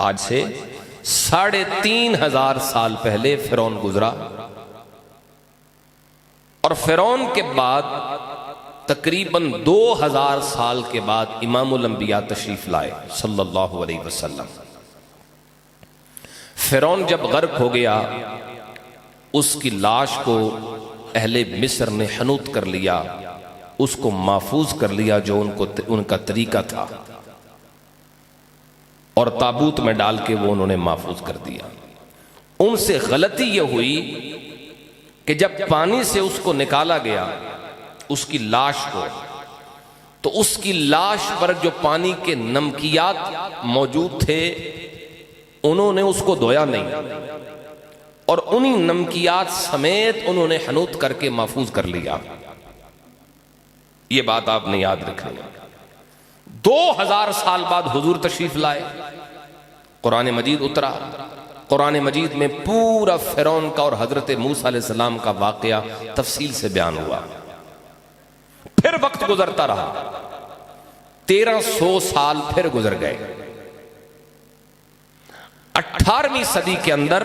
आज से 3,500 साल पहले फिरौन गुजरा और फिरौन के बाद तकरीबन 2000 साल के बाद इमामुल अंबिया तशरीफ लाए सल्लल्लाहु अलैहि वसल्लम। फिरौन जब गर्क हो गया, उसकी लाश को अहले मिस्र ने हनूत कर लिया, उसको महफूज कर लिया जो उनका तरीका था, और ताबूत में डाल के वो उन्होंने महफूज कर दिया। उनसे गलती यह हुई कि जब पानी से उसको निकाला गया, उसकी लाश को, तो उसकी लाश पर जो पानी के नमकियात मौजूद थे उन्होंने उसको धोया नहीं, और उन्हीं नमकियात समेत उन्होंने हनूत करके महफूज कर लिया। ये बात आपने याद रखनी। 2000 साल बाद हुजूर तशरीफ लाए, कुरान मजीद उतरा। कुरान मजीद में पूरा फिरौन का और हजरत मूसा अलैहिस्सलाम का वाकया तफसील से बयान हुआ। फिर वक्त गुजरता रहा, 1300 साल फिर गुजर गए। 18वीं सदी के अंदर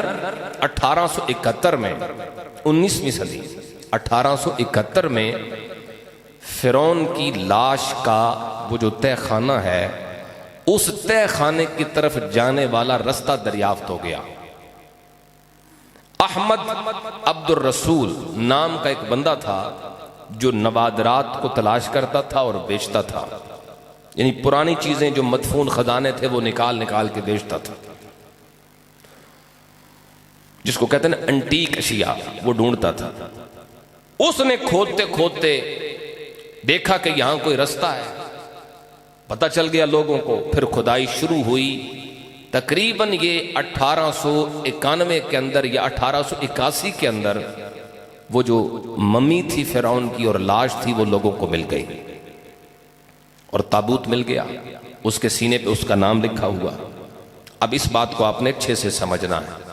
1871 में, 19वीं सदी 1871 में फिरौन की लाश का वो जो तहखाना है, उस तहखाने की तरफ जाने वाला रास्ता दरियाफ्त हो गया। अहमद अब्दुल रसूल नाम का एक बंदा था जो नवादरात को तलाश करता था और बेचता था, यानी पुरानी चीजें जो मदफून खजाने थे वो निकाल निकाल के बेचता था, जिसको कहते हैं एंटीक अशिया, वो ढूंढता था। उसने खोदते खोदते देखा कि यहां कोई रास्ता है, पता चल गया लोगों को। फिर खुदाई शुरू हुई। तकरीबन ये 1891 के अंदर या 1881 के अंदर वो जो मम्मी थी फिरौन की और लाश थी वो लोगों को मिल गई, और ताबूत मिल गया, उसके सीने पे उसका नाम लिखा हुआ। अब इस बात को आपने अच्छे से समझना है।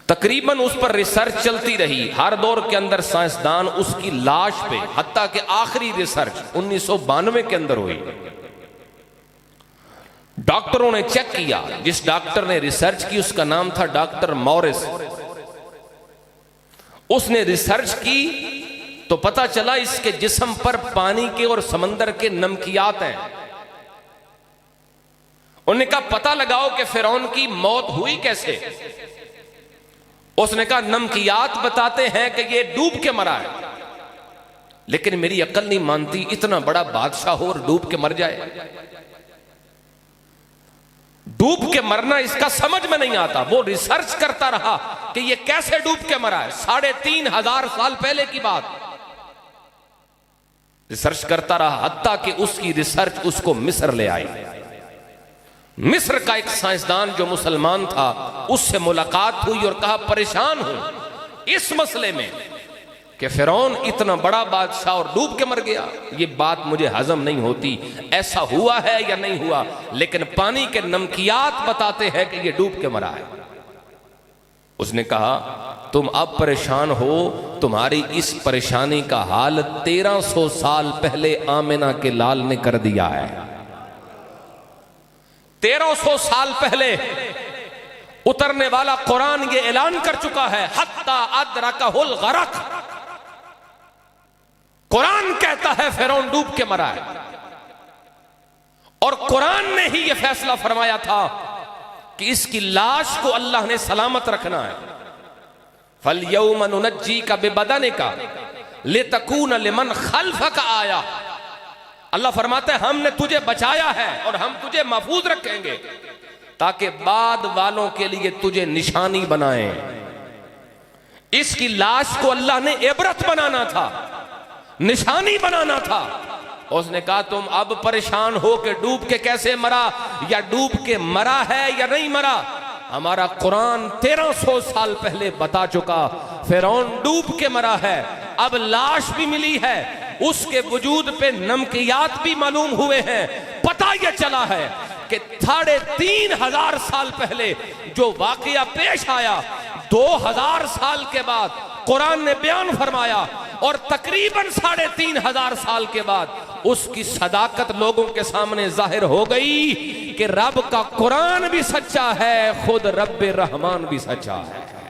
तकरीबन उस पर रिसर्च चलती रही, हर दौर के अंदर साइंसदान उसकी लाश पे, हत्ता कि आखिरी रिसर्च 1992 के अंदर हुई। डॉक्टरों ने चेक किया, जिस डॉक्टर ने रिसर्च की उसका नाम था डॉक्टर मॉरिस। उसने रिसर्च की तो पता चला इसके जिस्म पर पानी के और समंदर के नमकियात हैं। उन्होंने कहा पता लगाओ कि फिरौन की मौत हुई कैसे। उसने कहा नमकियात बताते हैं कि ये डूब के मरा है, लेकिन मेरी अक्ल नहीं मानती इतना बड़ा बादशाह हो और डूब के मर जाए। डूब के मरना इसका समझ में नहीं आता। वो रिसर्च करता रहा कि ये कैसे डूब के मरा है। 3,500 साल पहले की बात रिसर्च करता रहा, हत्ता कि उसकी रिसर्च उसको मिस्र ले आई। मिस्र का एक साइंसदान जो मुसलमान था, उससे मुलाकात हुई और कहा परेशान हूं इस मसले में कि फिरौन इतना बड़ा बादशाह और डूब के मर गया। ये बात मुझे हजम नहीं होती, ऐसा हुआ है या नहीं हुआ, लेकिन पानी के नमकियात बताते हैं कि ये डूब के मरा है। उसने कहा तुम अब परेशान हो, तुम्हारी इस परेशानी का हाल 1300 साल पहले आमिना के लाल ने कर दिया है। 1300 साल पहले उतरने वाला कुरान ये ऐलान कर चुका है, हत्ता अदरकहुल गरक। कुरान कहता है फिरौन डूब के मरा है, और कुरान ने ही यह फैसला फरमाया था कि इसकी लाश को अल्लाह ने सलामत रखना है। फलयौम नुनज्जीका बिबदनिका लितकून लिमन खल्फक आया। अल्लाह फरमाता है हमने तुझे बचाया है और हम तुझे महफूज रखेंगे ताकि बाद वालों के लिए तुझे निशानी बनाएं। इसकी लाश को अल्लाह ने इबरत बनाना था, निशानी बनाना था। उसने कहा तुम अब परेशान हो कि डूब के कैसे मरा, या डूब के मरा है या नहीं मरा। हमारा कुरान 1300 साल पहले बता चुका फिरौन डूब के मरा है। अब लाश भी मिली है, उसके वजूद पे नमकियात भी मालूम हुए हैं। पता यह चला है कि 3,500 साल पहले जो वाकया पेश आया, 2000 साल के बाद कुरान ने बयान फरमाया, और तकरीबन 3,500 साल के बाद उसकी सदाकत लोगों के सामने जाहिर हो गई। कि रब का कुरान भी सच्चा है, खुद रब रहमान भी सच्चा है।